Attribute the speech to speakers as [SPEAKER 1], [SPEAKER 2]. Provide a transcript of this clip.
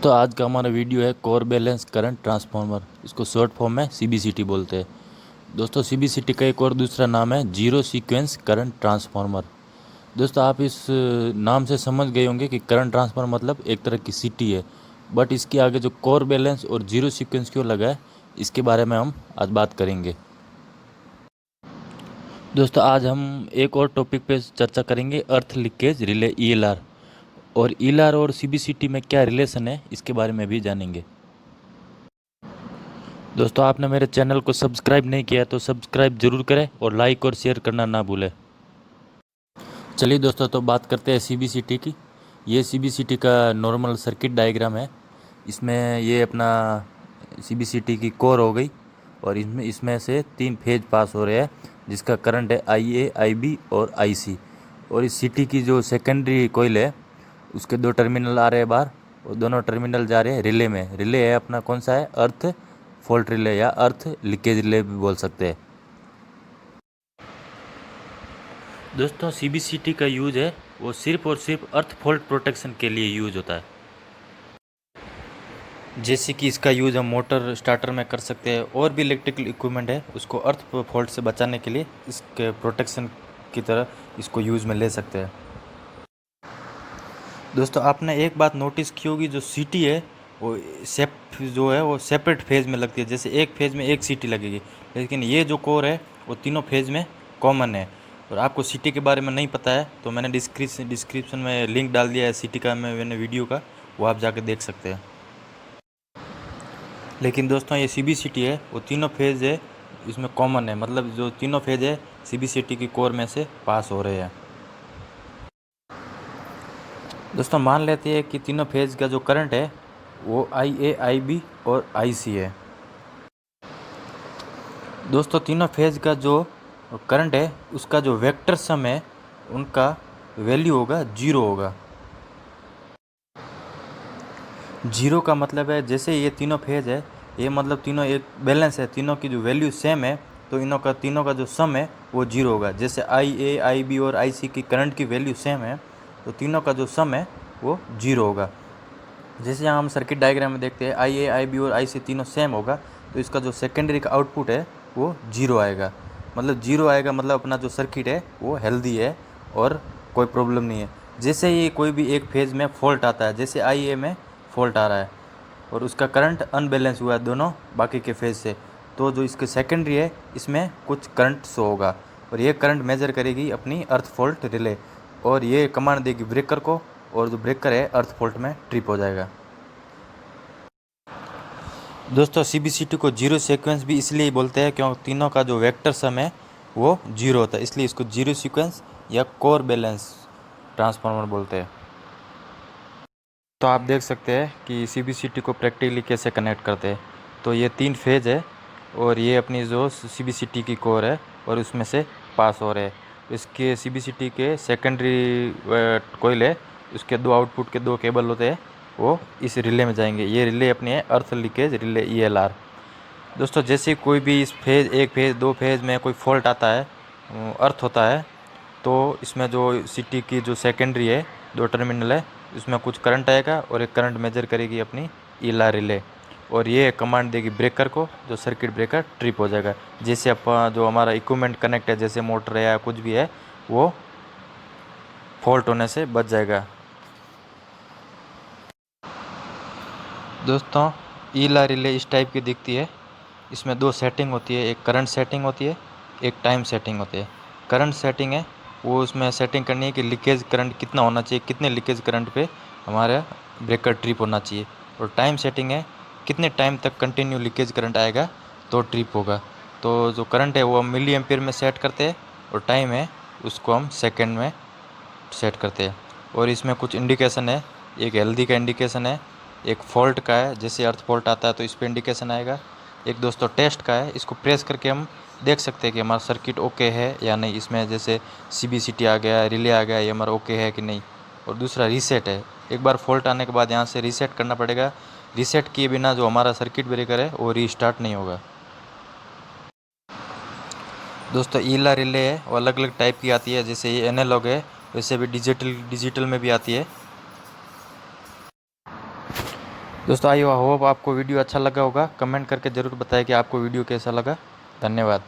[SPEAKER 1] तो आज का हमारा वीडियो है कोर बैलेंस करंट ट्रांसफार्मर। इसको शॉर्ट फॉर्म में सीबीसीटी बोलते हैं। दोस्तों सीबीसीटी का एक और दूसरा नाम है जीरो सीक्वेंस करंट ट्रांसफार्मर। दोस्तों आप इस नाम से समझ गए होंगे कि करंट ट्रांसफार्मर मतलब एक तरह की सीटी है, बट इसके आगे जो कोर बैलेंस और जीरो सीक्वेंस क्यों लगा है इसके बारे में हम आज बात करेंगे। दोस्तों आज हम एक और टॉपिक पे चर्चा करेंगे, अर्थ लीकेज रिले ईएलआर। और ईएलआर और सीबीसीटी में क्या रिलेशन है इसके बारे में भी जानेंगे। दोस्तों आपने मेरे चैनल को सब्सक्राइब नहीं किया तो सब्सक्राइब जरूर करें और लाइक और शेयर करना ना भूलें। चलिए दोस्तों तो बात करते हैं सीबीसीटी की। ये सीबीसीटी का नॉर्मल सर्किट डायग्राम है। इसमें ये अपना सीबीसीटी की कोर हो गई और इसमें से 3 फेज पास हो रहे हैं जिसका करंट है IA, IB और IC। और इस सीटी की जो सेकेंडरी कोयल है उसके 2 टर्मिनल आ रहे हैं बाहर और दोनों टर्मिनल जा रहे हैं रिले में। रिले है अपना कौन सा है, अर्थ फॉल्ट रिले या अर्थ लीकेज रिले भी बोल सकते हैं। दोस्तों सीबीसीटी का यूज है वो सिर्फ और सिर्फ अर्थ फॉल्ट प्रोटेक्शन के लिए यूज होता है। जैसे कि इसका यूज हम मोटर स्टार्टर में कर सकते हैं और भी इलेक्ट्रिकल इक्विपमेंट है उसको अर्थ फॉल्ट से बचाने के लिए इसके प्रोटेक्शन की तरह इसको यूज में ले सकते हैं। दोस्तों आपने एक बात नोटिस की होगी, जो सीटी है वो वो सेपरेट फेज में लगती है। जैसे एक फेज में एक सीटी लगेगी, लेकिन ये जो कोर है वो तीनों फेज में कॉमन है। और आपको सीटी के बारे में नहीं पता है तो मैंने डिस्क्रिप्शन में लिंक डाल दिया है सीटी का, मैंने वीडियो का, वो आप जाके देख सकते हैं। लेकिन दोस्तों ये सीबीसीटी है वो तीनों फेज है इसमें कॉमन है, मतलब जो तीनों फेज है सीबीसीटी की कोर में से पास हो रहे हैं। दोस्तों मान लेते हैं कि तीनों फेज का जो करंट है वो IA, IB और IC है। दोस्तों तीनों फेज का जो करंट है उसका जो वेक्टर सम है उनका वैल्यू होगा 0 होगा। 0 का मतलब है जैसे ये तीनों फेज है, ये मतलब तीनों एक बैलेंस है, तीनों की जो वैल्यू सेम है तो तीनों का जो सम है वो 0 होगा। जैसे IA, IB और IC की करंट की वैल्यू सेम है तो तीनों का जो सम है वो 0 होगा। जैसे यहाँ हम सर्किट डायग्राम में देखते हैं IA, IB और IC तीनों सेम होगा तो इसका जो सेकेंडरी का आउटपुट है वो 0 आएगा। मतलब 0 आएगा मतलब अपना जो सर्किट है वो हेल्दी है और कोई प्रॉब्लम नहीं है। जैसे ही कोई भी एक फेज़ में फॉल्ट आता है, जैसे IA में फॉल्ट आ रहा है और उसका करंट अनबैलेंस हुआ है दोनों बाकी के फेज़ से, तो जो इसके सेकेंडरी है इसमें कुछ करंट शो होगा और ये करंट मेजर करेगी अपनी अर्थ फॉल्ट रिले और ये कमांड देगी ब्रेकर को, और जो ब्रेकर है अर्थ फॉल्ट में ट्रिप हो जाएगा। दोस्तों सीबीसीटी को जीरो सीक्वेंस भी इसलिए बोलते हैं क्योंकि तीनों का जो वेक्टर सम है वो 0 होता है, इसलिए इसको जीरो सीक्वेंस या कोर बैलेंस ट्रांसफार्मर बोलते हैं। तो आप देख सकते हैं कि सीबीसीटी को प्रैक्टिकली कैसे कनेक्ट करते हैं। तो ये 3 फेज है और ये अपनी जो सीबीसीटी की कोर है और उसमें से पास हो रहे हैं। इसके सीबीसीटी के सेकेंडरी कोयल है, उसके 2 आउटपुट के 2 केबल होते हैं, वो इस रिले में जाएंगे। ये रिले अपनी है अर्थ लीकेज रिले ELR। दोस्तों जैसे कोई भी इस फेज, एक फेज, 2 फेज में कोई फॉल्ट आता है, अर्थ होता है, तो इसमें जो सीटी की जो सेकेंडरी है 2 टर्मिनल है इसमें कुछ करंट आएगा और एक करंट मेजर करेगी अपनी ELR रिले और ये कमांड देगी ब्रेकर को, जो सर्किट ब्रेकर ट्रिप हो जाएगा। जैसे जो हमारा इक्विपमेंट कनेक्ट है जैसे मोटर है या कुछ भी है वो फॉल्ट होने से बच जाएगा। दोस्तों ELR रिले इस टाइप की दिखती है। इसमें 2 सेटिंग होती है, एक करंट सेटिंग होती है, एक टाइम सेटिंग होती है। करंट सेटिंग है वो उसमें सेटिंग करनी है कि लीकेज करंट कितना होना चाहिए, कितने लीकेज करंट पे हमारा ब्रेकर ट्रिप होना चाहिए। और टाइम सेटिंग है कितने टाइम तक कंटिन्यू लीकेज करंट आएगा तो ट्रिप होगा। तो जो करंट है वो हम मिली एम्पियर में सेट करते हैं और टाइम है उसको हम सेकेंड में सेट करते हैं। और इसमें कुछ इंडिकेशन है, एक हेल्दी का इंडिकेशन है, एक फॉल्ट का है, जैसे अर्थ फॉल्ट आता है तो इस पर इंडिकेशन आएगा। एक दोस्तों टेस्ट का है, इसको प्रेस करके हम देख सकते हैं कि हमारा सर्किट ओके है या नहीं। इसमें जैसे सीबीसीटी आ गया, रिले आ गया, ये हमारा ओके है कि नहीं। और दूसरा रीसेट है, एक बार फॉल्ट आने के बाद यहाँ से रीसेट करना पड़ेगा। रीसेट किए बिना जो हमारा सर्किट ब्रेकर है वो रीस्टार्ट नहीं होगा। दोस्तों ELR रिले है वो अलग अलग टाइप की आती है, जैसे ये एनालॉग है वैसे भी डिजिटल में भी आती है। दोस्तों आई होप आपको वीडियो अच्छा लगा होगा। कमेंट करके ज़रूर बताएं कि आपको वीडियो कैसा लगा। धन्यवाद।